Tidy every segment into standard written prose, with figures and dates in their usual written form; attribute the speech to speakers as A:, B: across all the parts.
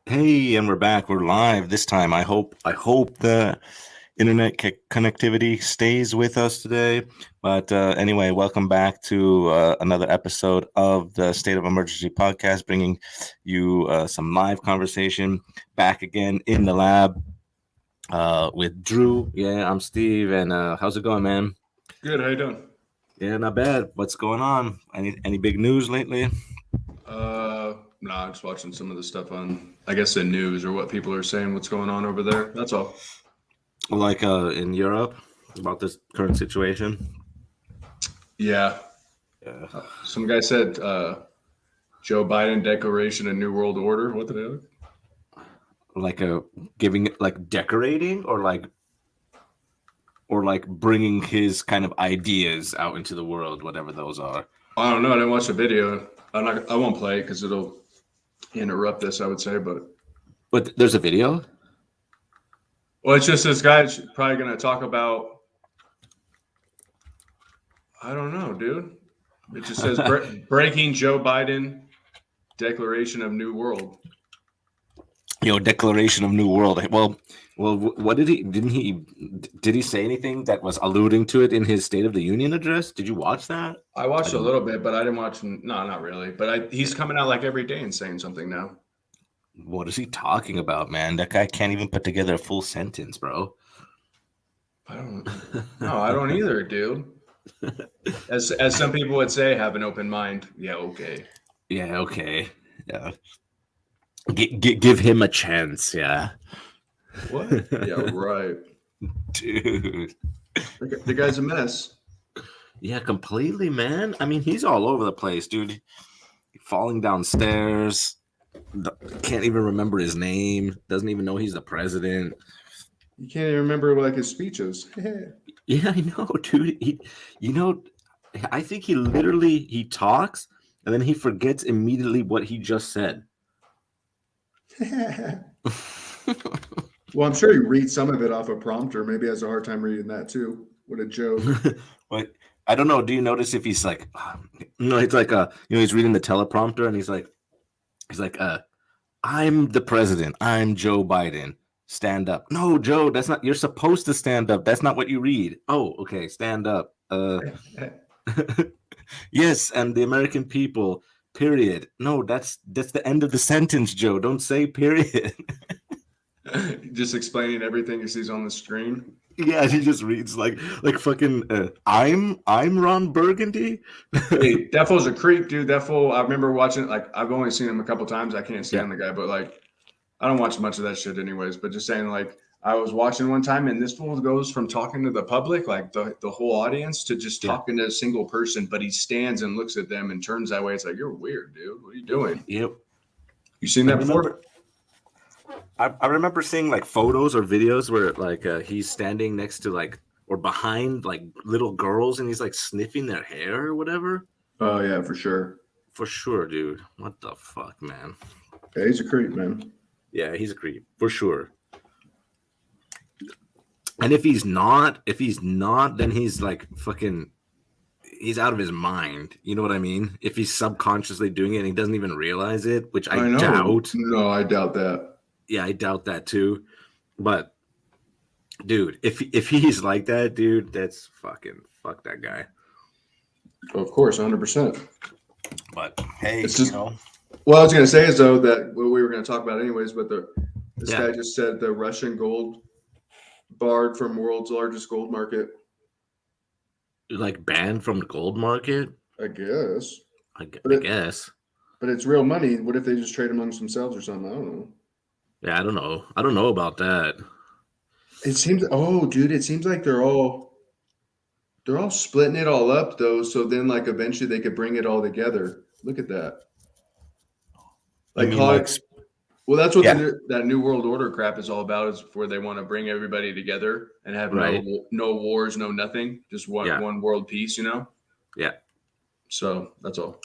A: Hey, and we're back. We're live this time. I hope the internet connectivity stays with us today. But anyway, welcome back to another episode of the State of Emergency podcast, bringing you some live conversation. Back again in the lab with Drew. Yeah, I'm Steve, and how's it going, man?
B: Good. How you doing?
A: Yeah, not bad. What's going on? Any big news lately?
B: Nah, I'm just watching some of the stuff on, I guess, the news or what people are saying, what's going on over there. That's all.
A: Like in Europe about this current situation?
B: Yeah.
A: Yeah.
B: Some guy said Joe Biden declaration of New World Order. What the hell?
A: Like a giving it like decorating or like bringing his kind of ideas out into the world, whatever those are.
B: I don't know. I didn't watch the video. I won't play it because it'll interrupt this, I would say.
A: But there's a video.
B: Well, it's just this guy's probably going to talk about, I don't know, dude. It just says breaking Joe Biden declaration of New World.
A: Declaration of New World. Well, what did he say anything that was alluding to it in his State of the Union address? Did you watch that?
B: I watched a little bit, but I didn't watch. No, not really. But he's coming out like every day and saying something now.
A: What is he talking about, man? That guy can't even put together a full sentence, bro.
B: I don't. No, I don't either, dude. As some people would say, have an open mind. Yeah, okay.
A: Yeah, okay. Yeah. Give him a chance, yeah.
B: What? Yeah, right.
A: Dude.
B: The guy's a mess.
A: Yeah, completely, man. I mean, he's all over the place, dude. Falling downstairs. Can't even remember his name. Doesn't even know he's the president.
B: You can't even remember like his speeches.
A: Yeah, I know, dude. I think he talks and then he forgets immediately what he just said.
B: Well, I'm sure he reads some of it off a prompter. Maybe has a hard time reading that too. What a joke.
A: Like, I don't know. Do you notice if he's like, no, it's like he's reading the teleprompter and he's like, I'm the president. I'm Joe Biden. Stand up. No, Joe, that's not. You're supposed to stand up. That's not what you read. Oh, okay, stand up. Yes, and the American people. Period. No, that's the end of the sentence, Joe. Don't say period.
B: Just explaining everything he sees on the screen.
A: Yeah, he just reads like fucking. I'm Ron Burgundy.
B: Hey, that fool's a creep, dude. That fool. I remember watching. Like, I've only seen him a couple times. I can't stand the guy, but like, I don't watch much of that shit, anyways. But just saying, like, I was watching one time, and this fool goes from talking to the public, like the whole audience, to just talking to a single person. But he stands and looks at them and turns that way. It's like, you're weird, dude. What are you doing?
A: Yep.
B: You seen that before?
A: I remember seeing like photos or videos where like he's standing next to like or behind like little girls and he's like sniffing their hair or whatever.
B: Oh yeah, for sure.
A: For sure, dude. What the fuck, man?
B: Yeah, he's a creep, man.
A: Yeah, he's a creep for sure. And if he's not, then he's like fucking. He's out of his mind. You know what I mean? If he's subconsciously doing it and he doesn't even realize it, which I doubt.
B: No, I doubt that.
A: Yeah, I doubt that too. But dude, if he's like that, dude, that's fucking fuck that guy.
B: Of course, 100%.
A: But hey,
B: it's just, what I was going to say is though that what we were going to talk about anyways, but this guy just said the Russian gold barred from world's largest gold market.
A: Like banned from the gold market?
B: I guess.
A: I guess.
B: But it's real money. What if they just trade amongst themselves or something? I don't know.
A: Yeah, I don't know. I don't know about that.
B: It seems like they're all splitting it all up though. So then like eventually they could bring it all together. Look at that. Like, well, that's what that New World Order crap is all about, is where they want to bring everybody together and have no wars, no nothing, just one world peace, you know?
A: Yeah.
B: So that's all.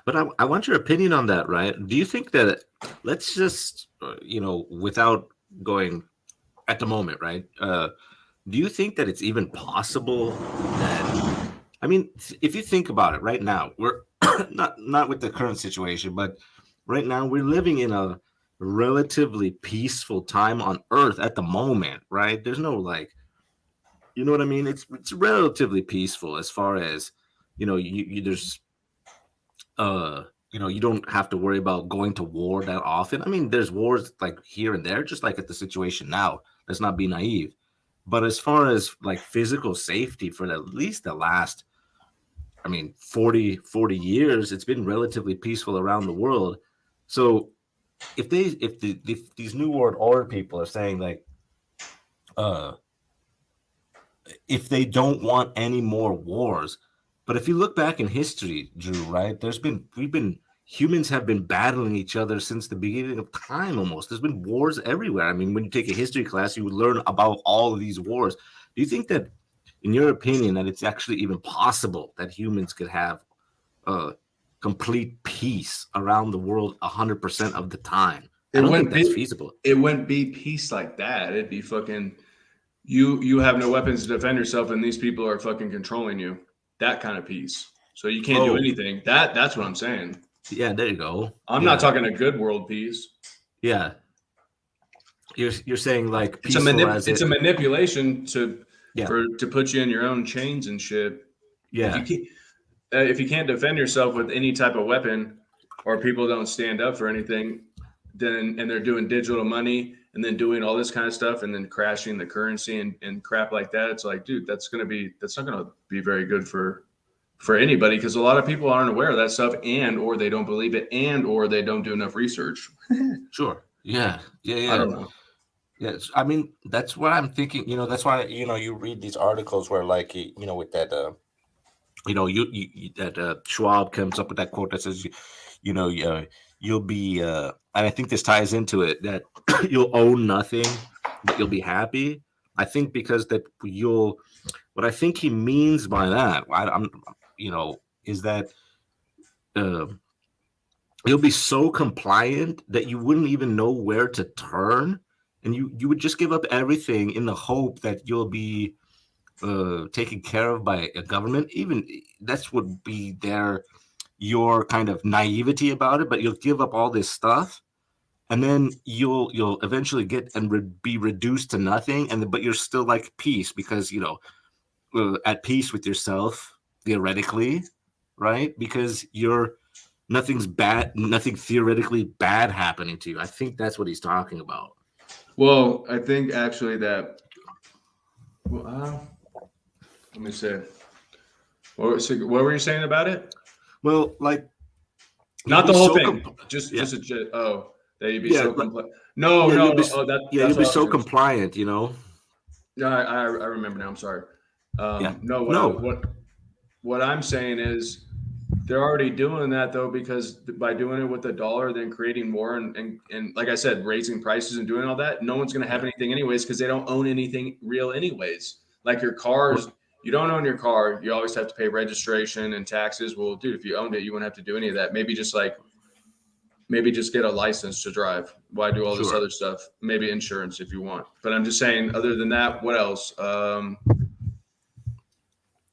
A: But I want your opinion on that, right? Do you think that, let's just, without going at the moment, right? Do you think that it's even possible that, I mean, if you think about it right now, we're not with the current situation, but right now we're living in a relatively peaceful time on Earth at the moment, right? There's no like, you know what I mean? It's relatively peaceful as far as, you there's uh you don't have to worry about going to war that often. I mean, there's wars like here and there, just like at the situation now. Let's not be naive. But as far as like physical safety for at least the last, I mean, 40 years, it's been relatively peaceful around the world. So if these new world order people are saying like, uh if they don't want any more wars. But if you look back in history, Drew, right, humans have been battling each other since the beginning of time almost. There's been wars everywhere. I mean, when you take a history class, you would learn about all of these wars. Do you think that, in your opinion, that it's actually even possible that humans could have uh, complete peace around the world 100% of the time? I
B: It
A: don't think
B: wouldn't
A: that's
B: be
A: feasible.
B: it wouldn't be peace like that. It'd be fucking you have no weapons to defend yourself and these people are fucking controlling you. That kind of peace. So you can't do
A: Oh,
B: anything. That's what I'm saying.
A: yeah, there you go.
B: I'm not
A: Yeah,
B: talking a good world peace.
A: yeah. You're saying like peaceful as
B: It's a
A: it,
B: manipulation
A: yeah,
B: to put you in your own chains and shit. If you
A: yeah,
B: can't if you can't defend yourself with any type of weapon, or people don't stand up for anything, then and they're doing digital money and then doing all this kind of stuff and then crashing the currency and crap like that. It's like, dude, that's not gonna be very good for anybody because a lot of people aren't aware of that stuff and or they don't believe it and or they don't do enough research.
A: sure, yeah, yeah,
B: I
A: yeah.
B: don't know.
A: Yes, I mean that's what I'm thinking. That's why you read these articles where like with that that Schwab comes up with that quote that says you'll be and I think this ties into it that you'll own nothing but you'll be happy. I think because that you'll what I think he means by that I'm is that uh, you'll be so compliant that you wouldn't even know where to turn, and you would just give up everything in the hope that you'll be taken care of by a government. Even that's would be your kind of naivety about it, but you'll give up all this stuff, and then you'll eventually get and be reduced to nothing, but you're still like peace because at peace with yourself theoretically, right? Because you're nothing's bad, nothing theoretically bad happening to you. I think that's what he's talking about.
B: Well, I think actually that well, let me see. What were you saying about it?
A: Well, like you'll
B: Not
A: be
B: the whole
A: so
B: thing.
A: yeah,
B: That you'd be
A: yeah,
B: so complex. No,
A: yeah,
B: no, no. Oh,
A: you'll
B: that's
A: be
B: what I was
A: so
B: going to.
A: compliant,
B: No, I remember now. I'm sorry.
A: Yeah.
B: No,
A: No.
B: what I'm saying is they're already doing that though because by doing it with the dollar, then creating more and like I said, raising prices and doing all that, no one's going to have
A: Yeah.
B: anything anyways because they don't own anything real anyways. Like your
A: Well,
B: cars, you don't own your car, you always have to pay registration and taxes. Well, dude, if you owned it, you wouldn't have to do any of that. Maybe just get a license to drive. Why do all this
A: sure.
B: other stuff? Maybe insurance if you want. But I'm just saying, other than that, what else?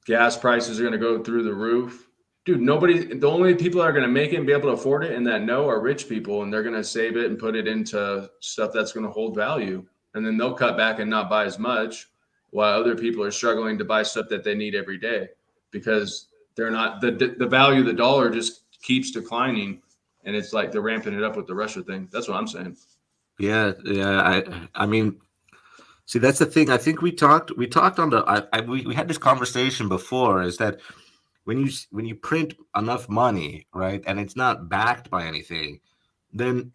B: Gas prices are going to go through the roof. Dude, the only people that are going to make it and be able to afford it and that know are rich people, and they're going to save it and put it into stuff that's going to hold value. And then they'll cut back and not buy as much while other people are struggling to buy stuff that they need every day because they're not, the value of the dollar just keeps declining. And it's like they're ramping it up with the Russia thing. That's what I'm saying.
A: Yeah, yeah. I mean, see, that's the thing. I think we talked on we had this conversation before. Is that when you print enough money, right, and it's not backed by anything, then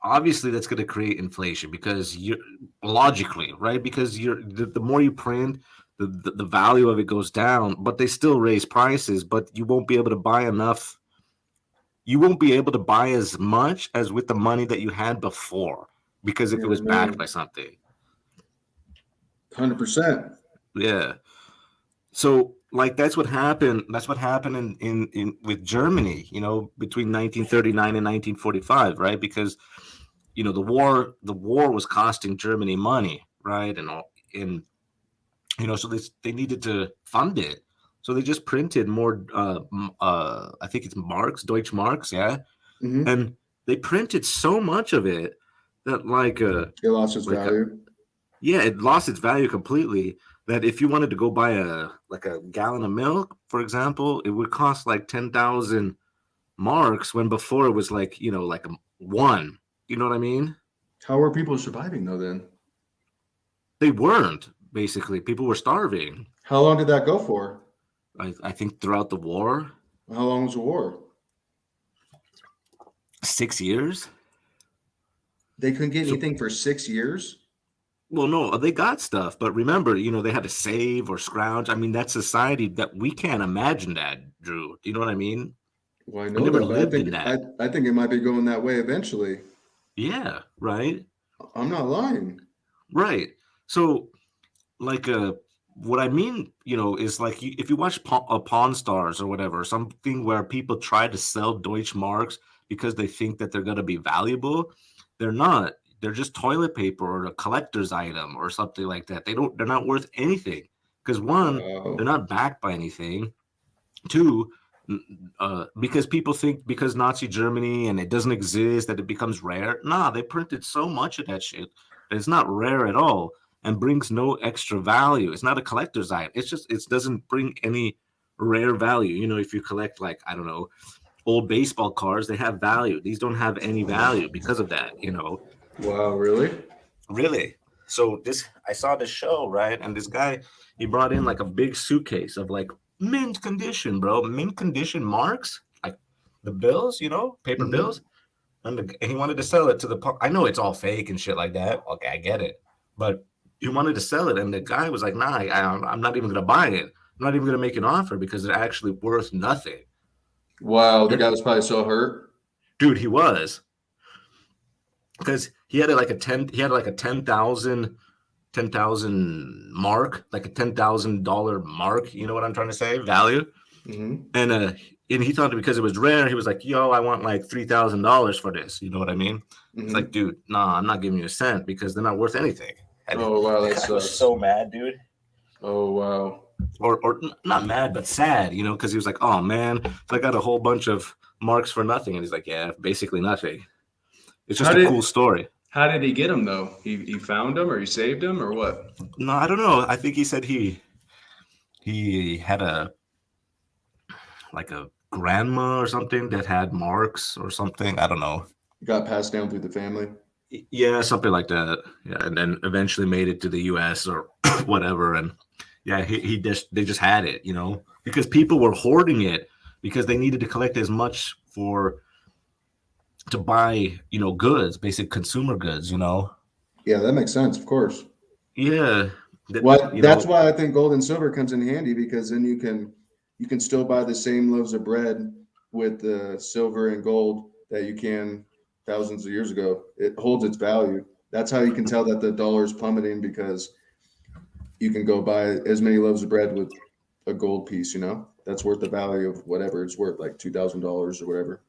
A: obviously that's going to create inflation because you're logically right because the more you print, the value of it goes down, but they still raise prices, but you won't be able to buy as much as with the money that you had before because if it
B: Yeah,
A: was backed
B: man.
A: by something.
B: 100%.
A: Yeah. So like that's what happened in with Germany, between 1939 and 1945, right? Because the war was costing Germany money, right? And so they needed to fund it. So they just printed more I think it's marks, Deutsche marks, yeah.
B: Mm-hmm.
A: And they printed so much of it that
B: It lost its
A: like a,
B: value.
A: yeah, it lost its value completely. That if you wanted to go buy a gallon of milk, for example, it would cost like 10,000 marks when before it was like, like a one. You know what I mean?
B: How are people surviving though? Then
A: They weren't, basically. People were starving.
B: how long did that go for?
A: I think throughout the war,
B: How long was the war?
A: 6 years.
B: They couldn't get
A: So,
B: anything for 6 years.
A: well, no, they got stuff, but remember, they had to save or scrounge. I mean, that society that we can't imagine that, Drew. Do you know what I mean?
B: Well, I
A: We
B: know
A: never
B: that, but I
A: lived in
B: think
A: that.
B: I think it might be going that way eventually.
A: Yeah, right,
B: I'm not lying.
A: right. So, like, what I mean, is like if you watch Pawn Stars or whatever, something where people try to sell Deutschmarks because they think that they're going to be valuable, they're not. They're just toilet paper or a collector's item or something like that. They're not worth anything because one, they're
B: Wow.
A: not backed by anything. Two, because people think because Nazi Germany and it doesn't exist that it becomes rare. Nah, they printed so much of that shit that it's not rare at all and brings no extra value. It's not a collector's item. It doesn't bring any rare value. If you collect like I don't know old baseball cards, they have value. These don't have any value because of that.
B: Wow, really?
A: Really. So I saw this show, right? And this guy, he brought in like a big suitcase of like mint condition, bro. Mint condition marks, like the bills, paper bills.
B: Hmm.
A: And he wanted to sell it to I know it's all fake and shit like that. Okay, I get it. But he wanted to sell it. And the guy was like, nah, I'm not even going to buy it. I'm not even going to make an offer because it's actually worth nothing.
B: Wow, the guy was probably so hurt.
A: Dude, he was. Because he had like a 10,000 mark, like a $10,000 mark. You know what I'm trying to say? Value.
B: Hmm.
A: And he thought because it was rare, he was like, "Yo, I want like $3,000 for this." You know what I mean? It's like,
B: Hmm.
A: dude, nah, I'm not giving you a cent because they're not worth anything. And
B: Oh wow,
A: the
B: that
A: guy was
B: sucks.
A: so mad, dude.
B: Oh wow.
A: Or not mad, but sad, because he was like, "Oh man, so I got a whole bunch of marks for nothing." And he's like, "Yeah, basically nothing. It's
B: How
A: just a cool
B: did
A: story."
B: how did he get him though? He found him or he saved him or what?
A: No, I don't know. I think he said he had a grandma or something that had marks or something. I don't know.
B: Got passed down through the family.
A: Yeah, something like that. Yeah, and then eventually made it to the U.S. or whatever. And yeah, they just had it, because people were hoarding it because they needed to collect as much to buy, goods, basic consumer goods.
B: Yeah, that makes sense, of course.
A: Yeah, that
B: What that's why I think gold and silver comes in handy because then you can still buy the same loaves of bread with the silver and gold that you can thousands of years ago. It holds its value. That's how you can tell that the dollar is plummeting because you can go buy as many loaves of bread with a gold piece, that's worth the value of whatever it's worth, like $2,000 or whatever.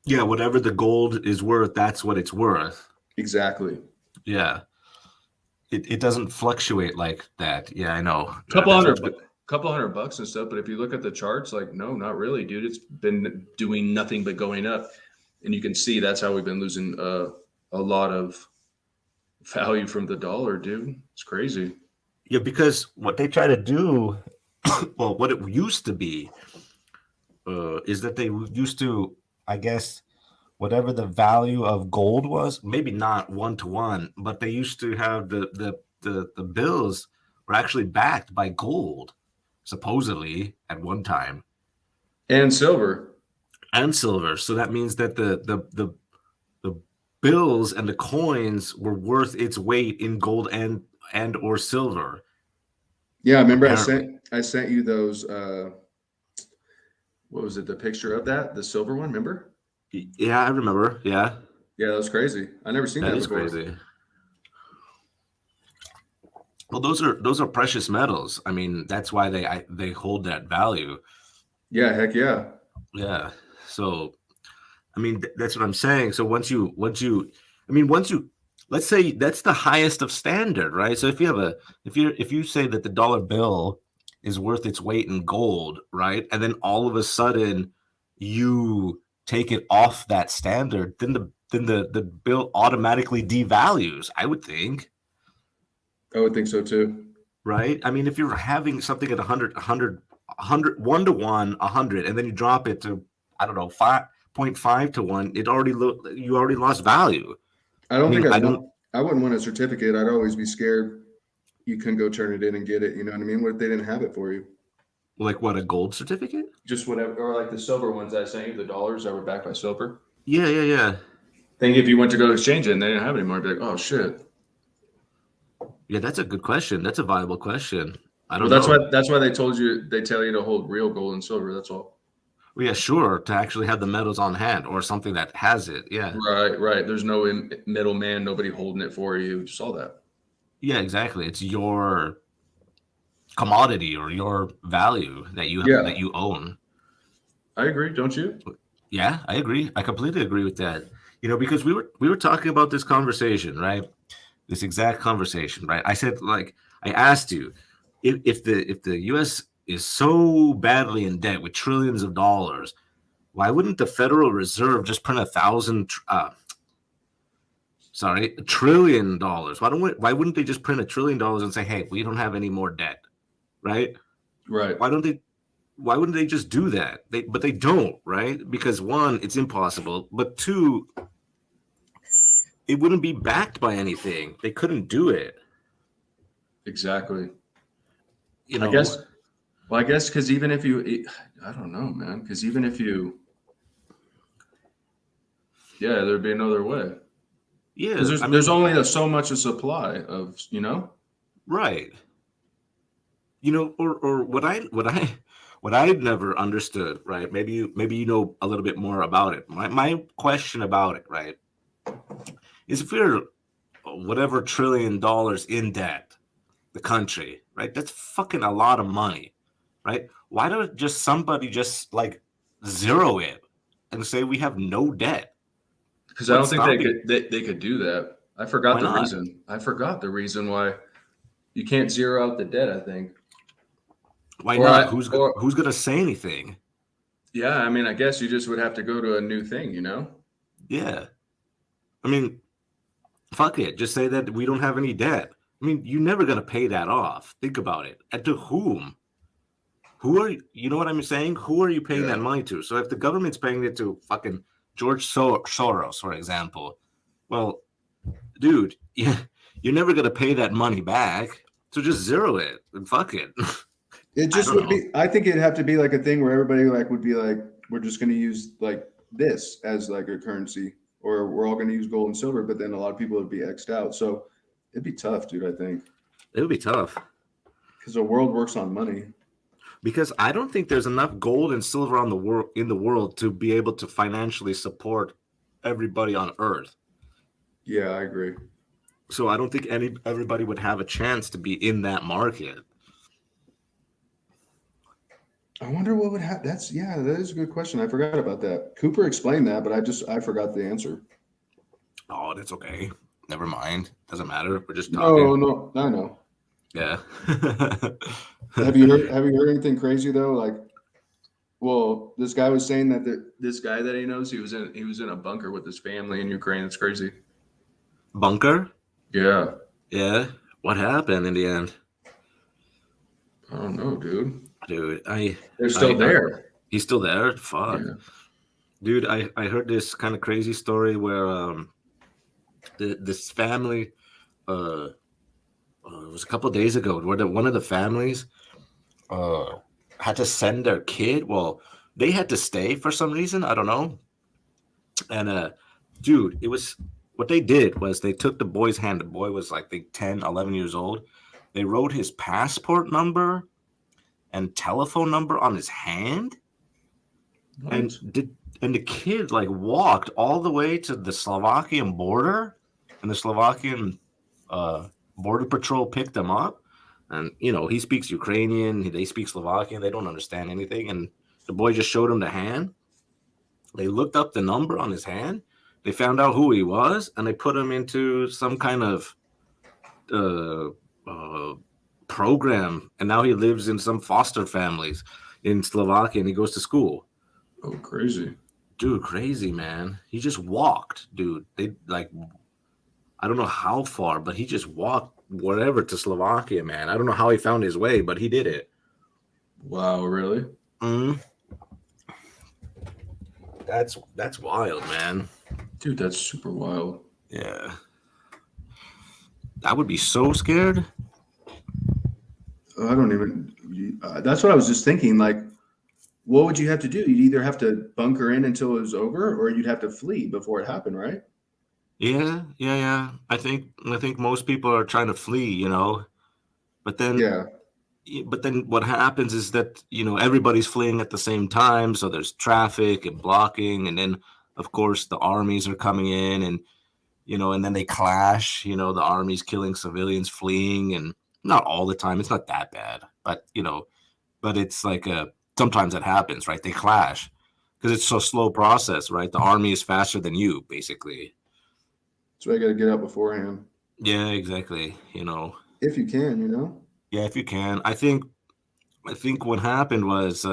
A: Yeah, whatever the gold is worth, that's what it's worth.
B: Exactly.
A: Yeah. It doesn't fluctuate like that. Yeah, I know. Yeah,
B: Couple
A: that's
B: hundred,
A: what's good.
B: couple $100 and stuff. But if you look at the charts, like, no, not really, dude. It's been doing nothing but going up, and you can see that's how we've been losing a lot of value from the dollar, dude. It's crazy.
A: Yeah, because what they try to do, well, what it used to be, is that they used to, I guess, whatever the value of gold was, maybe not 1 to 1, but they used to have the bills were actually backed by gold, supposedly at one time,
B: And silver.
A: and silver. So that means that the bills and the coins were worth its weight in gold and or silver,
B: Yeah, I remember I
A: apparently.
B: sent I sent you those. What was it? The picture of the silver one. Remember?
A: Yeah, I remember. Yeah,
B: Yeah, that was crazy. I never seen
A: that
B: that
A: is
B: before.
A: crazy. Well, those are precious metals. I mean, that's why they hold that value.
B: Yeah, heck yeah.
A: Yeah. So, I mean, that's what I'm saying. So once you, let's say that's the highest of standard, right? So if you say that the dollar bill is worth its weight in gold, right? And then all of a sudden you take it off that standard, then the bill automatically devalues, I would think.
B: I would think so too.
A: Right? I mean, if you're having something at 100, 1 to 1, 100, and then you drop it to, I don't know, 5.5 to 1, you already lost value.
B: I
A: I
B: don't
A: mean,
B: think
A: I don't
B: I wouldn't want a certificate. I'd always be scared you couldn't go turn it in and get it. You know what I mean? What if they didn't have it for you?
A: like what, a gold certificate?
B: Just whatever, or like the silver ones I sent you, the dollars that were backed by silver.
A: Yeah, yeah, yeah.
B: Think if you went to go exchange it and they didn't have it anymore, I'd be like, oh shit.
A: Yeah, that's a good question. That's a viable question. I
B: Well,
A: don't know.
B: that's why they tell you to hold real gold and silver. That's all.
A: Well, yeah, sure, to actually have the metals on hand or something that has it. Yeah.
B: Right, right. There's no middleman, nobody holding it for you. Just all that.
A: Yeah, exactly. It's your commodity or your value that
B: Yeah,
A: you own.
B: I agree. Don't you?
A: Yeah, I agree. I completely agree with that. Because we were talking about this conversation, right? This exact conversation, right? I said, like, I asked you if the US is so badly in debt with trillions of dollars, why wouldn't the Federal Reserve just print $1 trillion? Why wouldn't they just print $1 trillion and say, hey, we don't have any more debt, right?
B: Right.
A: Why don't they why wouldn't they just do that? But they don't, right? Because one, it's impossible, but two, it wouldn't be backed by anything. They couldn't do it.
B: Exactly.
A: You
B: I
A: know,
B: guess. Well, I guess because even if you, I don't know, man. Because even if you, yeah, there'd be another way. Because
A: yeah. I
B: there's
A: mean,
B: only so much a supply of, you know.
A: right. Or what I never understood, right? Maybe you know a little bit more about it. My question about it, right, is if we're whatever $1 trillion in debt, the country, right? That's fucking a lot of money, right? Why don't just somebody just like zero it and say we have no debt?
B: Because I
A: What's
B: don't think they
A: stopping?
B: could they could do that. I forgot
A: Why
B: the
A: not?
B: reason. I forgot the reason why you can't zero out the debt. I think,
A: Why
B: or
A: not?
B: I
A: Who's
B: or
A: who's gonna say anything?
B: yeah. I mean, I guess you just would have to go to a new thing. You know.
A: Yeah, I mean, fuck it. Just say that we don't have any debt. I mean, you're never gonna pay that off. Think about it. And to whom? Who are you know what I'm saying? Who are you paying that
B: Yeah.
A: money to? So if the government's paying it to fucking George Soros, for example, well, dude, you're never gonna pay that money back. So just zero it and fuck it.
B: It
A: I
B: just
A: don't
B: would
A: know.
B: be. I think it'd have to be like a thing where everybody like would be like, we're just going to use like this as like a currency, or we're all going to use gold and silver. But then a lot of people would be xed out. So it'd be tough, dude. I think
A: It would be tough
B: because the world works on money.
A: because I don't think there's enough gold and silver on the world in the world to be able to financially support everybody on Earth.
B: Yeah, I agree.
A: So I don't think everybody would have a chance to be in that market.
B: I wonder what would happen. That's yeah, that is a good question. I forgot about that. Cooper explained that, but I forgot the answer.
A: Oh, that's okay. Never mind. Doesn't matter. We're just
B: No,
A: talking.
B: no, I know.
A: Yeah.
B: Have you heard anything crazy though? Like, well, this guy was saying that this guy that he knows, he was in a bunker with his family in Ukraine. It's crazy.
A: Bunker?
B: Yeah,
A: Yeah. What happened in the end?
B: I don't know, dude.
A: Dude,
B: They're still there.
A: he's still there? Fuck.
B: Yeah.
A: Dude, I heard this kind of crazy story where this family uh, it was a couple of days ago where one of the families uh had to send their kid. Well, they had to stay for some reason. I don't know. And dude, it was what they did was they took the boy's hand. The boy was like, I think 10, 11 years old. They wrote his passport number and telephone number on his hand, and
B: What?
A: the kid like walked all the way to the Slovakian border, and the Slovakian uh, border patrol picked him up. And he speaks Ukrainian, they speak Slovakian, they don't understand anything, and the boy just showed him the hand. They looked up the number on his hand, they found out who he was, and they put him into some kind of uh, uh, program, and now he lives in some foster families in Slovakia, and he goes to school.
B: Oh, crazy.
A: Dude, crazy, man. He just walked, dude. They like I don't know how far, but he just walked whatever to Slovakia, man. I don't know how he found his way, but he did it.
B: Wow, really?
A: Mm, that's wild, man.
B: Dude, that's super wild.
A: Yeah. I would be so scared.
B: I don't even. That's what I was just thinking. Like, what would you have to do? You'd either have to bunker in until it was over, or you'd have to flee before it happened, right?
A: Yeah, yeah, yeah. I think most people are trying to flee, But then
B: Yeah,
A: but then what happens is that, everybody's fleeing at the same time, so there's traffic and blocking, and then of course the armies are coming in, and then they clash, the army's killing civilians fleeing, and not all the time, it's not that bad, but it's like sometimes it happens, right? They clash because it's a slow process, right? The army is faster than you, basically.
B: so I got to get out beforehand
A: Yeah, exactly.
B: if you can.
A: Yeah, if you can. I think what happened was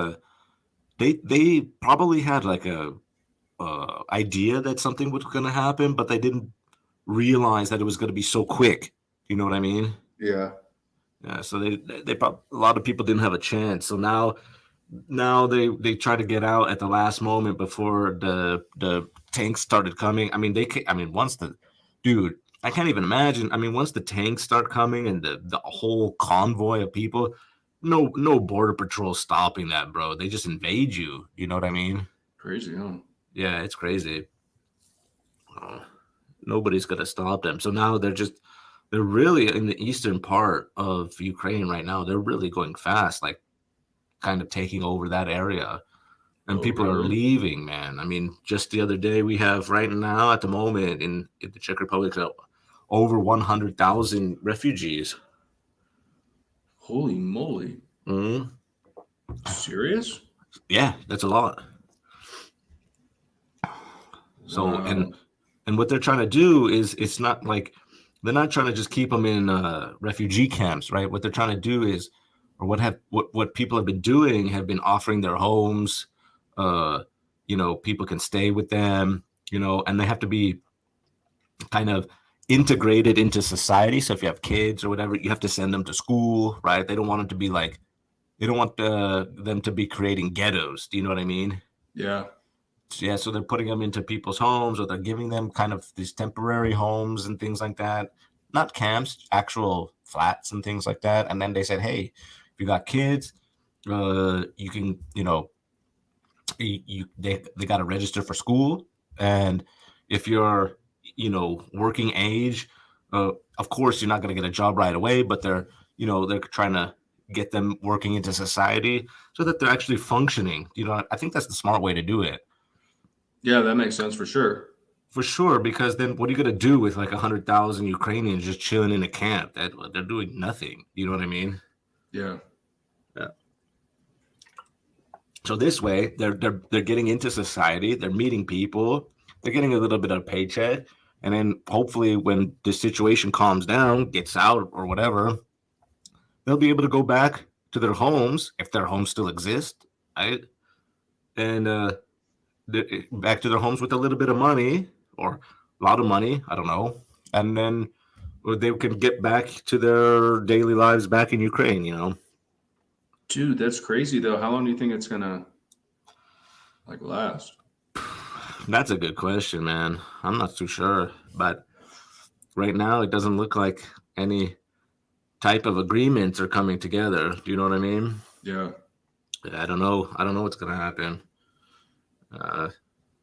A: they probably had like a idea that something was going to happen, but they didn't realize that it was going to be so quick. You know what I mean?
B: Yeah.
A: Yeah. So a lot of people didn't have a chance. So now they try to get out at the last moment before the tanks started coming. I mean once the dude, I can't even imagine. I mean, once the tanks start coming and the whole convoy of people, no border patrol stopping that, bro. They just invade you. You know what I mean?
B: Crazy, huh?
A: Yeah, it's crazy. Uh, Nobody's gonna stop them. So now they're really in the eastern part of Ukraine right now. They're really going fast, like kind of taking over that area. And
B: Oh,
A: people are
B: really?
A: leaving, man. I mean, just the other day, we have right now at the moment in the Czech Republic over 100,000 refugees.
B: Holy moly!
A: Mhm.
B: Serious?
A: Yeah, that's a lot. So
B: Wow.
A: and what they're trying to do is it's not like they're not trying to just keep them in refugee camps, right? What they're trying to do is, or what people have been doing, have been offering their homes. Uh, people can stay with them, and they have to be kind of integrated into society. So if you have kids or whatever, you have to send them to school, right? They don't want them to be like they don't want them to be creating ghettos. Do you know what I mean?
B: Yeah.
A: Yeah, so they're putting them into people's homes, or they're giving them kind of these temporary homes and things like that. Not camps, actual flats and things like that. And then they said, hey, if you got kids, you can, they got to register for school, and if you're, working age, of course you're not going to get a job right away, but they're trying to get them working into society so that they're actually functioning. I think that's the smart way to do it.
B: Yeah, that makes sense for sure.
A: For sure, because then what are you gonna do with like 100,000 Ukrainians just chilling in a camp? That they're doing nothing. You know what I mean?
B: Yeah.
A: Yeah. So this way, they're getting into society. They're meeting people. They're getting a little bit of paycheck, and then hopefully, when the situation calms down, gets out or whatever, they'll be able to go back to their homes if their homes still exist, right? And back to their homes with a little bit of money or a lot of money. I don't know, and then or they can get back to their daily lives back in Ukraine.
B: Dude, that's crazy though. How long do you think it's gonna like last?
A: That's a good question, man. I'm not too sure, but right now it doesn't look like any type of agreements are coming together. Do you know what I mean?
B: Yeah.
A: I don't know. I don't know what's gonna happen. Uh,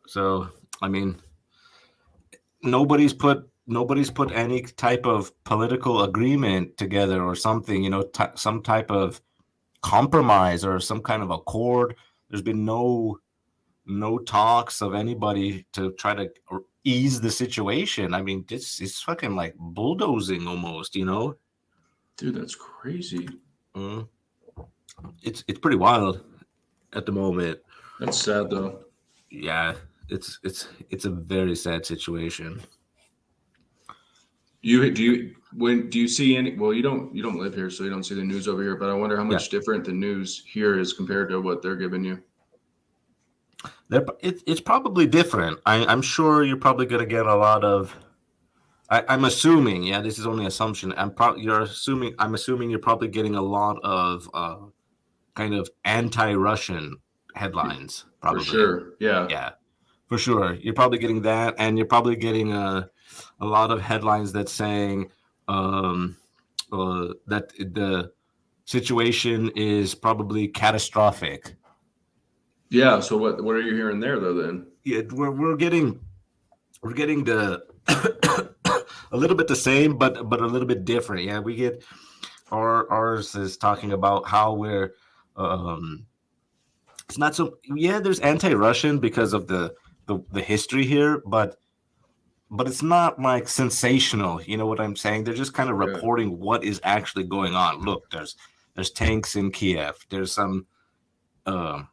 A: so I mean, nobody's put any type of political agreement together or something. Some type of compromise or some kind of accord. There's been no talks of anybody to try to ease the situation. I mean, it's fucking like bulldozing almost.
B: Dude, that's crazy.
A: Mm. It's pretty wild at the moment.
B: That's sad though.
A: Yeah, it's a very sad situation.
B: Do you see any, well, you don't live here, so you don't see the news over here, but I wonder how
A: Yeah,
B: much different the news here is compared to what they're giving you.
A: It's probably different. I'm sure you're probably going to get a lot of. I'm assuming, yeah, this is only assumption. I'm assuming you're probably getting a lot of kind of anti-Russian headlines.
B: For
A: Probably,
B: sure. Yeah.
A: yeah, for sure. You're probably getting that, and you're probably getting a lot of headlines that saying um, that the situation is probably catastrophic.
B: Yeah. So what are you hearing there though then?
A: Yeah, we're getting the a little bit the same, but a little bit different. Yeah, we get ours is talking about how we're um it's not so yeah, there's anti-Russian because of the history here, but it's not like sensational. You know what I'm saying? They're just kind of
B: Yeah.
A: reporting what is actually going on. Look, there's tanks in Kiev. There's some um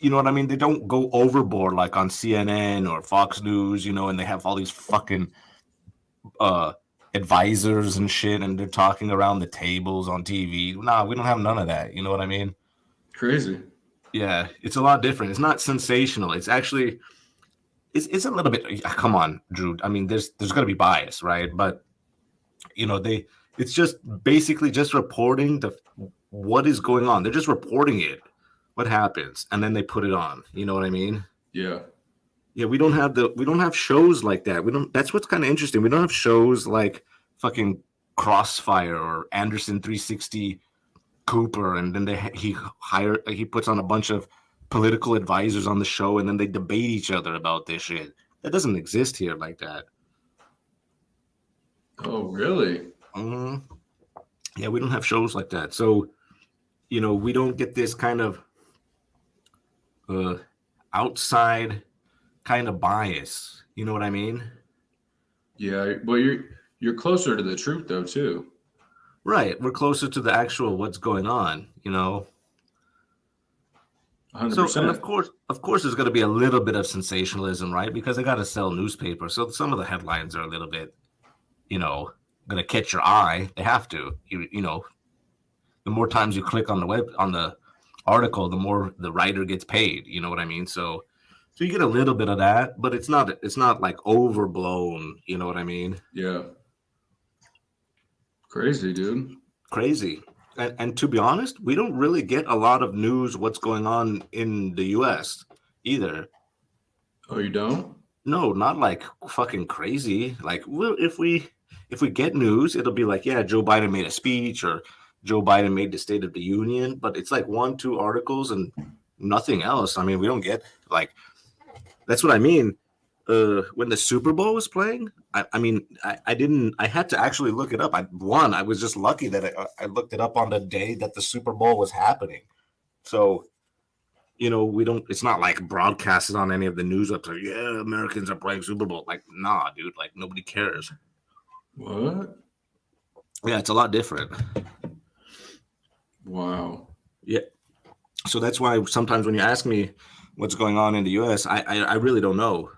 A: you know what I mean? They don't go overboard like on CNN or Fox News, and they have all these fucking uh advisors and shit, and they're talking around the tables on TV. Nah, we don't have none of that. You know what I mean?
B: Crazy.
A: Yeah, it's a lot different. It's not sensational. It's actually it's a little bit. Come on, Drew. I mean, there's gonna be bias, right? But they it's just basically just reporting the what is going on. They're just reporting it, what happens, and then they put it on. You know what I mean?
B: Yeah.
A: Yeah, we don't have shows like that. We don't. That's what's kind of interesting. We don't have shows like fucking Crossfire or Anderson 360 Cooper, and then he puts on a bunch of political advisors on the show, and then they debate each other about this shit. That doesn't exist here like that.
B: Oh, really?
A: Mhm. Yeah, we don't have shows like that. So we don't get this kind of uh, outside kind of bias. You know what I mean?
B: Yeah. Well, you're closer to the truth though too.
A: Right. We're closer to the actual what's going on. So, and
B: 100%.
A: of course, there's going to be a little bit of sensationalism, right? Because they got to sell newspapers. So some of the headlines are a little bit, you know, going to catch your eye. They have to. The more times you click on the article, the more the writer gets paid. You know what I mean? So you get a little bit of that, but it's not like overblown. You know what I mean?
B: Yeah. Crazy, dude.
A: Crazy. And to be honest, we don't really get a lot of news what's going on in the U.S. either.
B: Oh, you don't?
A: No, not like fucking crazy. Like, well, if we get news, it'll be like, yeah, Joe Biden made a speech or Joe Biden made the State of the Union, but it's like one, two articles and nothing else. I mean, we don't get like that's what I mean. When the Super Bowl was playing, I mean, I didn't. I had to actually look it up. I was just lucky that I looked it up on the day that the Super Bowl was happening. So we don't. It's not like broadcasted on any of the news websites. Yeah, Americans are playing Super Bowl. Like, nah, dude. Like nobody cares.
B: What?
A: Yeah, it's a lot different.
B: Wow.
A: Yeah. So that's why sometimes when you ask me what's going on in the U.S., I really don't know.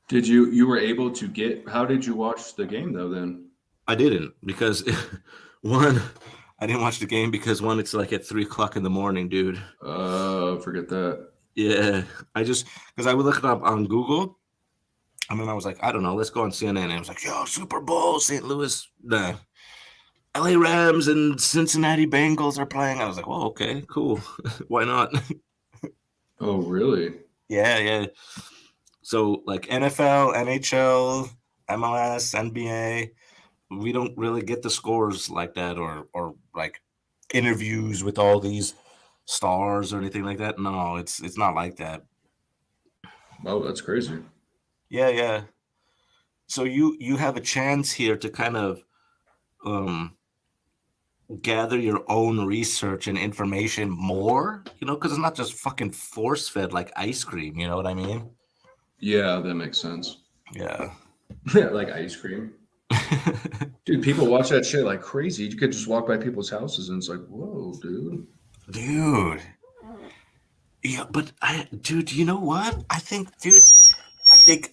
B: Did you were able to get how did you watch the game though then?
A: I didn't because one, I didn't watch the game because one, it's like at 3 o'clock in the morning, dude.
B: Forget that.
A: Yeah, I just because I would look it up on Google, and then I was like, I don't know, let's go on CNN. And I was like, yo, Super Bowl, St. Louis, the LA Rams and Cincinnati Bengals are playing. I was like, well, okay, cool, why not?
B: Oh, really?
A: Yeah, yeah. So like NFL, NHL, MLS, NBA, we don't really get the scores like that, or like interviews with all these stars or anything like that. No, it's not like that.
B: Oh, that's crazy.
A: Yeah, yeah. So you have a chance here to kind of um gather your own research and information more, because it's not just fucking force fed like ice cream. You know what I mean?
B: Yeah, that makes sense.
A: Yeah.
B: Like ice cream. Dude, people watch that shit like crazy. You could just walk by people's houses and it's like, whoa, dude.
A: Dude. Yeah, but dude, you know what? I think that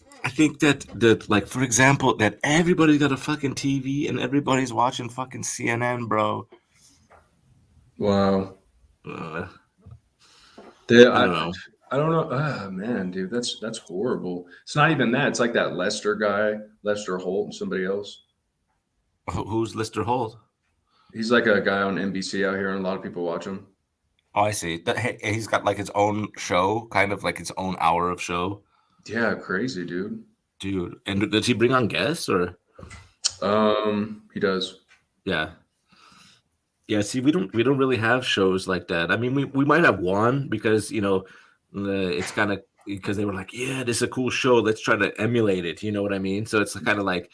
A: like for example that everybody's got a fucking TV and everybody's watching fucking CNN, bro.
B: Wow.
A: Uh,
B: They,
A: I
B: I,
A: don't know.
B: I don't know. Ah, man, dude, that's horrible. It's not even that. It's like that Lester guy, Lester Holt, and somebody else.
A: Who's Lister Holt?
B: He's like a guy on NBC out here, and a lot of people watch him.
A: Oh, I see. He's got like his own show, kind of like his own hour of show,
B: Yeah, crazy, dude.
A: dude. And does he bring on guests or?
B: He does.
A: Yeah, yeah. See, we don't really have shows like that. I mean, we might have one because it's kind of because they were like, yeah, this is a cool show. Let's try to emulate it. You know what I mean? So it's kind of like,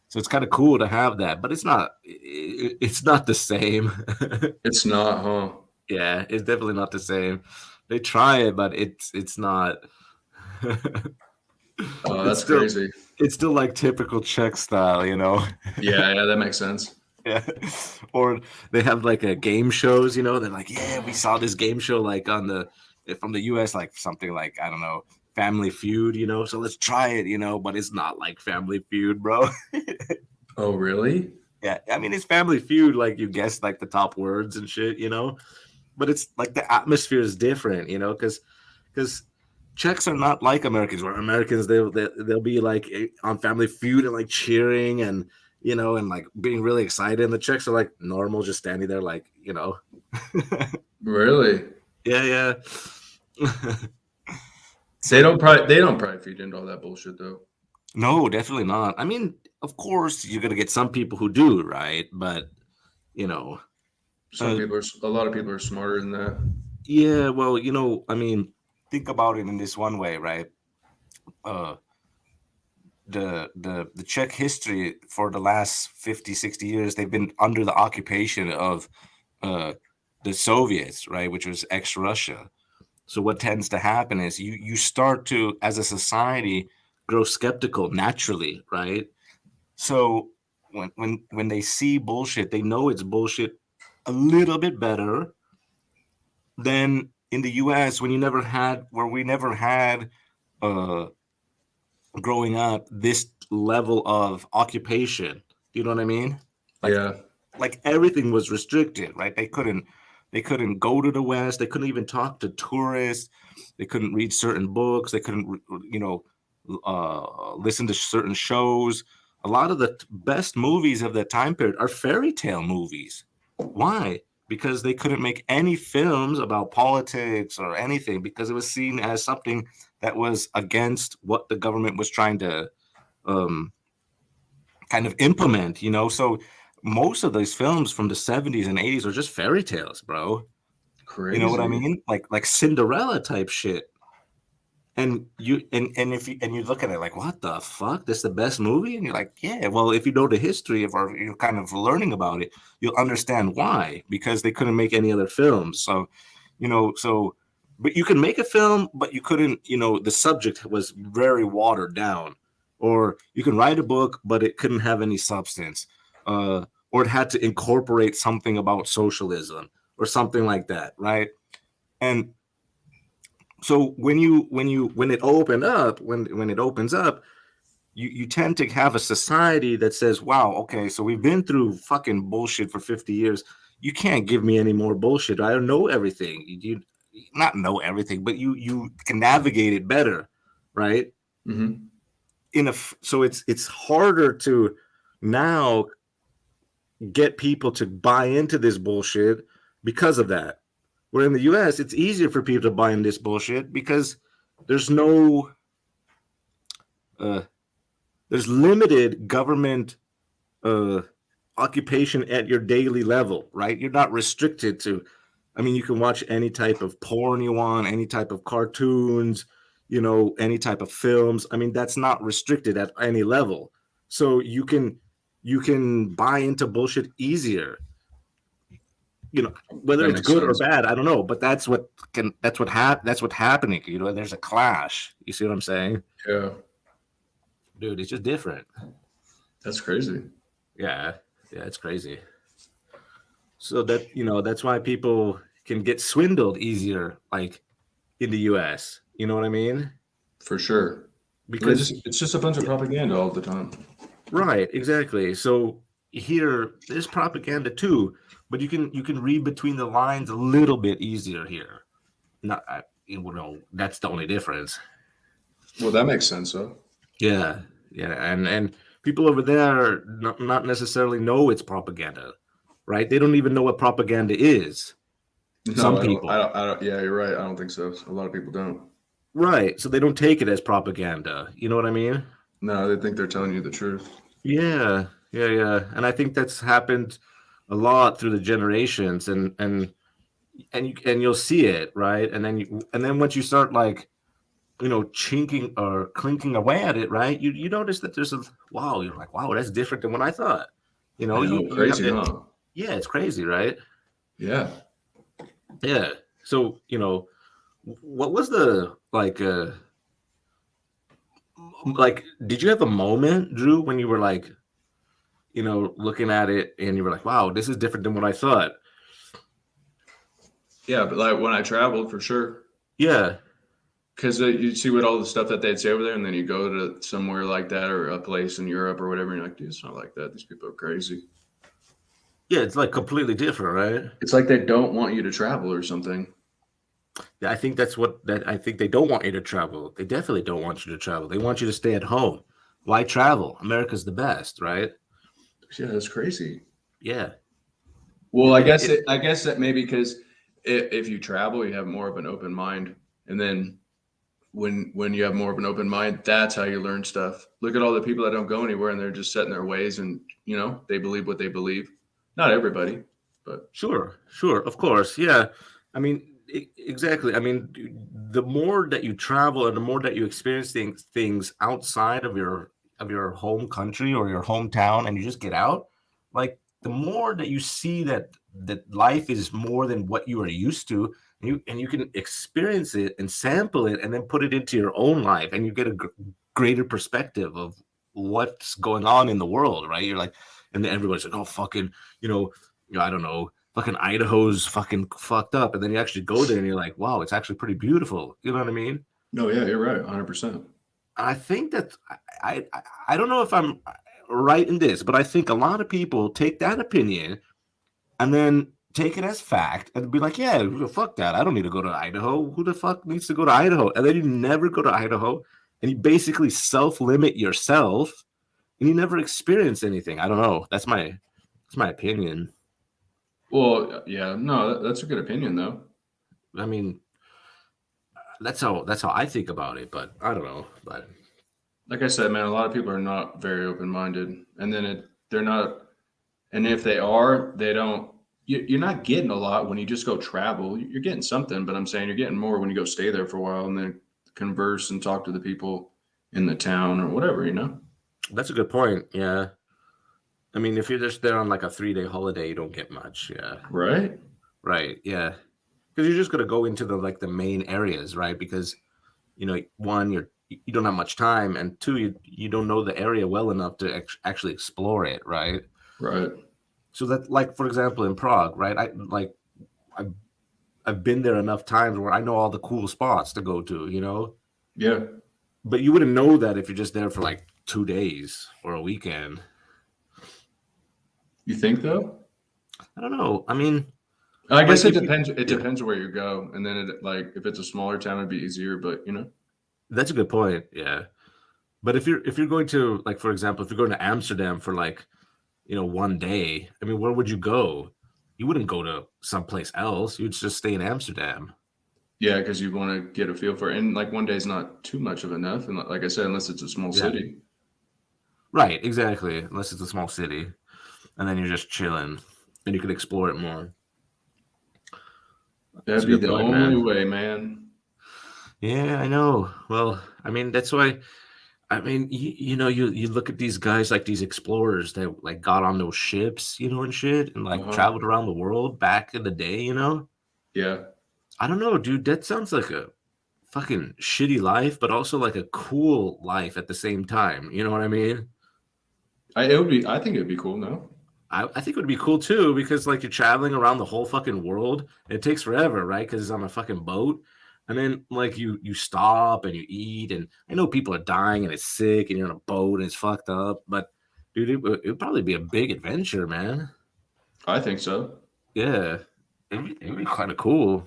A: so it's kind of cool to have that, but it's not the same.
B: It's not, huh?
A: Yeah, it's definitely not the same. They try it, but it's not.
B: Oh,
A: it's
B: that's
A: still
B: crazy.
A: it's still like typical Czech style, you know.
B: Yeah, that makes sense.
A: Yeah. Or they have like a game shows, they're like, yeah, we saw this game show like on the from the US, like something like, I don't know, Family Feud, so let's try it, but it's not like Family Feud, bro.
B: Oh, really?
A: Yeah, I mean it's Family Feud, like you guess like the top words and shit, but it's like the atmosphere is different, because Czechs are not like Americans. Where Americans they'll be like on Family Feud and like cheering and and like being really excited. And the Czechs are like normal, just standing there like
B: Really?
A: yeah, yeah.
B: They
A: So
B: don't probably feed into all that bullshit though.
A: no, definitely not. I mean, of course you're gonna get some people who do, right? But you know,
B: Some
A: uh,
B: people a lot of people are smarter than that.
A: yeah. Well, I mean, think about it in this one way, right? Uh, the Czech history for the last 50, 60 years, they've been under the occupation of uh, the Soviets, right, which was ex-Russia. So what tends to happen is you start to, as a society, grow skeptical naturally, right? So when they see bullshit, they know it's bullshit a little bit better than in the US where we never had uh growing up this level of occupation. Do you know what I mean? Like
B: Yeah.
A: like everything was restricted, right? They couldn't go to the West. They couldn't even talk to tourists. They couldn't read certain books. They couldn't, listen to certain shows. A lot of the best movies of that time period are fairy tale movies. Why? Because they couldn't make any films about politics or anything because it was seen as something that was against what the government was trying to um, kind of implement, So most of these films from the 70s and 80s are just fairy tales, bro. You know what I
B: Crazy.
A: mean? Like Cinderella type shit. And you look at it like, what the fuck? This is the best movie? And you're like, yeah. Well, if you know the history of or you're kind of learning about it, you'll understand why. Because they couldn't make any other films. So, but you can make a film, but you couldn't. The subject was very watered down. Or you can write a book, but it couldn't have any substance. Or it had to incorporate something about socialism or something like that, right? And so when it opens up, you tend to have a society that says, wow, okay, so we've been through fucking bullshit for 50 years. You can't give me any more bullshit. I don't know everything. You not know everything, but you can navigate it better, right?
B: Hmm.
A: So it's harder to now get people to buy into this bullshit because of that. Where in the US, it's easier for people to buy in this bullshit because there's no uh, there's limited government uh, occupation at your daily level, right? You're not restricted to. I mean, you can watch any type of porn you want, any type of cartoons, any type of films. I mean, that's not restricted at any level. So you can buy into bullshit easier. Whether
B: That
A: it's
B: makes
A: good or
B: sense.
A: bad, I don't know, but that's what's happening. There's a clash. You see what I'm saying,
B: Yeah.
A: dude? It's just different.
B: That's crazy.
A: Yeah, yeah, it's crazy. So that's why people can get swindled easier, like in the U.S. You know what I mean?
B: For sure.
A: Because
B: It's just a bunch of propaganda all the time.
A: right, exactly. So here, there's propaganda too, but you can read between the lines a little bit easier here. not you know, that's the only difference.
B: Well, that makes sense, though.
A: Yeah, yeah, and people over there not necessarily know it's propaganda, right? They don't even know what propaganda is.
B: No,
A: Some
B: I don't. I
A: people,
B: don't. I don't. Yeah, you're right. I don't think so. A lot of people don't.
A: right? So they don't take it as propaganda. You know what I mean?
B: No, they think they're telling you the truth.
A: Yeah, yeah, yeah. And I think that's happened a lot through the generations, and you'll see it, right? And then once you start like chinking or clinking away at it, right? You notice that there's a wow. You're like, wow, that's different than what I thought.
B: I know,
A: You have
B: crazy,
A: it.
B: huh?
A: Yeah, it's crazy, right?
B: Yeah.
A: Yeah. So what was the like? Did you have a moment, Drew, when you were like, looking at it and you were like, wow, this is different than what I thought?
B: Yeah, but like when I traveled, for sure,
A: Yeah.
B: because you see what all the stuff that they'd say over there, and then you go to somewhere like that or a place in Europe or whatever, and you're like, dude, it's not like that. These people are crazy.
A: Yeah, it's like completely different, right?
B: It's like they don't want you to travel or something.
A: Yeah, I think that's what that I think they don't want you to travel. They definitely don't want you to travel. They want you to stay at home. Why travel? America's the best, right?
B: Yeah, that's crazy.
A: Yeah.
B: Well,
A: It,
B: I
A: it,
B: guess
A: it,
B: I guess that maybe because if you travel, you have more of an open mind, and then when you have more of an open mind, that's how you learn stuff. Look at all the people that don't go anywhere and they're just set in their ways, and they believe what they believe. Not everybody, but
A: Sure, sure, of course. Yeah. I mean, exactly. I mean, the more that you travel and the more that you experience things outside of your home country or your hometown and you just get out, like the more that you see that life is more than what you are used to, and you can experience it and sample it and then put it into your own life and you get a greater perspective of what's going on in the world, right? You're like, and then everybody's like, oh, fucking, you know, I don't know, fucking Idaho's fucking fucked up, and then you actually go there and you're like, wow, it's actually pretty beautiful. You know what I mean?
B: no, yeah, you're right, 100%.
A: I think that I don't know if I'm right in this, but I think a lot of people take that opinion and then take it as fact and be like, yeah, fuck that. I don't need to go to Idaho. Who the fuck needs to go to Idaho? And then you never go to Idaho and you basically self limit yourself and you never experience anything. I don't know. That's my opinion.
B: Well, yeah, no, that's a good opinion though.
A: I mean, that's how I think about it, but I don't know. But
B: Like I said, man, a lot of people are not very open minded, and then they're not, and if they are, they don't. You're not getting a lot when you just go travel. You're getting something, but I'm saying you're getting more when you go stay there for a while and then converse and talk to the people in the town or whatever,
A: that's a good point. Yeah. I mean, if you're just there on like a 3 day holiday, you don't get much. Yeah.
B: Right?
A: Right. Yeah. Because you're just gonna go into the like the main areas, right? Because one, you don't have much time, and two, you don't know the area well enough to actually explore it, right?
B: Right.
A: So that, like for example, in Prague, right? I've I've been there enough times where I know all the cool spots to go to,
B: Yeah.
A: But you wouldn't know that if you're just there for like 2 days or a weekend.
B: You think though?
A: I don't know. I mean,
B: I guess
A: like
B: it
A: if you,
B: depends. It
A: yeah,
B: depends where you go, and then like if it's a smaller town, it'd be easier. But
A: that's a good point. Yeah, but if you're going to like, for example, if you're going to Amsterdam for like 1 day, I mean, where would you go? You wouldn't go to someplace else. You'd just stay in Amsterdam.
B: yeah, because you want to get a feel for it. And like one day is not too much of enough. And like I said, unless it's a small
A: Yeah,
B: city.
A: right. Exactly. Unless it's a small city, and then you're just chilling, and you could explore it more. That's
B: That'd
A: a
B: be
A: good
B: the
A: point,
B: only
A: man.
B: way, man.
A: Yeah, I know. Well, I mean, that's why. I mean, you look at these guys like these explorers that like got on those ships, and shit, and like
B: Uh-huh.
A: traveled around the world back in the day.
B: Yeah.
A: I don't know, dude. That sounds like a fucking shitty life, but also like a cool life at the same time. You know what I mean?
B: I think it'd be cool, no?
A: I think it would be cool too because like you're traveling around the whole fucking world. It takes forever, right? Because it's on a fucking boat, and then like you stop and you eat, and I know people are dying and it's sick, and you're on a boat and it's fucked up, but dude, it'd probably be a big adventure, man.
B: I think so.
A: Yeah, it'd be kind of cool.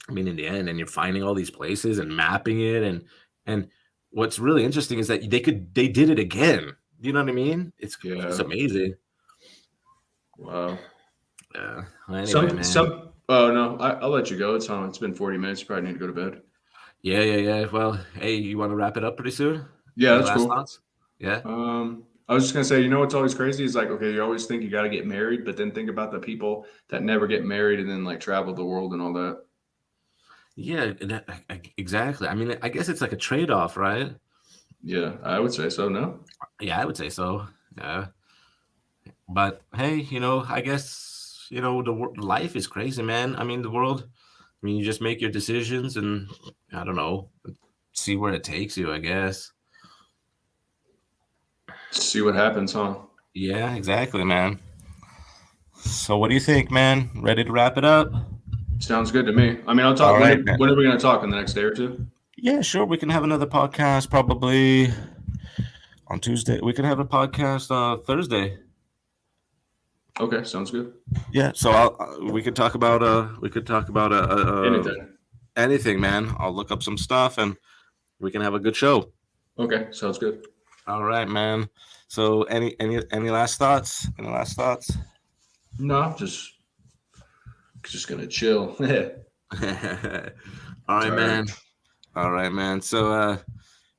A: I mean, in the end, and you're finding all these places and mapping it, and what's really interesting is that they did it again. You know what I mean? It's
B: Yeah.
A: amazing.
B: Wow.
A: Yeah. Well, anyway, man.
B: Oh no, I'll let you go. It's been 40 minutes. You probably need to go to bed.
A: Yeah. Well, hey, you want to wrap it up pretty soon?
B: Yeah,
A: Any
B: that's
A: last
B: cool.
A: thoughts? Yeah.
B: I was just gonna say, you know what's always crazy is like, okay, you always think you got to get married, but then think about the people that never get married and then like travel the world and all that.
A: Yeah, exactly. I mean, I guess it's like a trade-off, right?
B: Yeah, I would say so. No.
A: Yeah, I would say so. Yeah. But hey, I guess, life is crazy, man. I mean, the world, I mean, you just make your decisions and I don't know, see where it takes you, I guess.
B: See what happens, huh?
A: Yeah, exactly, man. So what do you think, man? Ready to wrap it up?
B: Sounds good to me. I mean, I'll
A: All
B: talk.
A: right, man.
B: When are we gonna talk in the next day or two?
A: Yeah, sure. We can have another podcast probably on Tuesday. We can have a podcast Thursday.
B: Okay, sounds good.
A: Yeah, so we could talk about
B: Anything.
A: anything, man. I'll look up some stuff and we can have a good show.
B: Okay, sounds good.
A: All right, man. So any last thoughts? Any last thoughts?
B: No, I'm just gonna chill.
A: All right,
B: Tired.
A: man. All right, man. So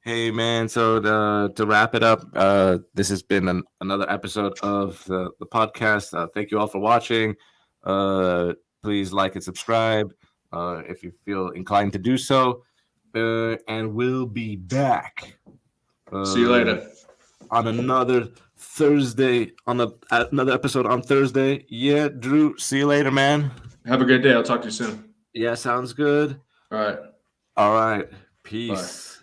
A: hey, man. So to wrap it up, this has been another episode of the podcast. Thank you all for watching. Please like and subscribe if you feel inclined to do so. And we'll be back
B: See you later.
A: on another Thursday, another episode on Thursday. Yeah, Drew, see you later, man.
B: Have a good day. I'll talk to you soon.
A: Yeah, sounds good.
B: All right.
A: All right.
B: Bye.
A: Peace.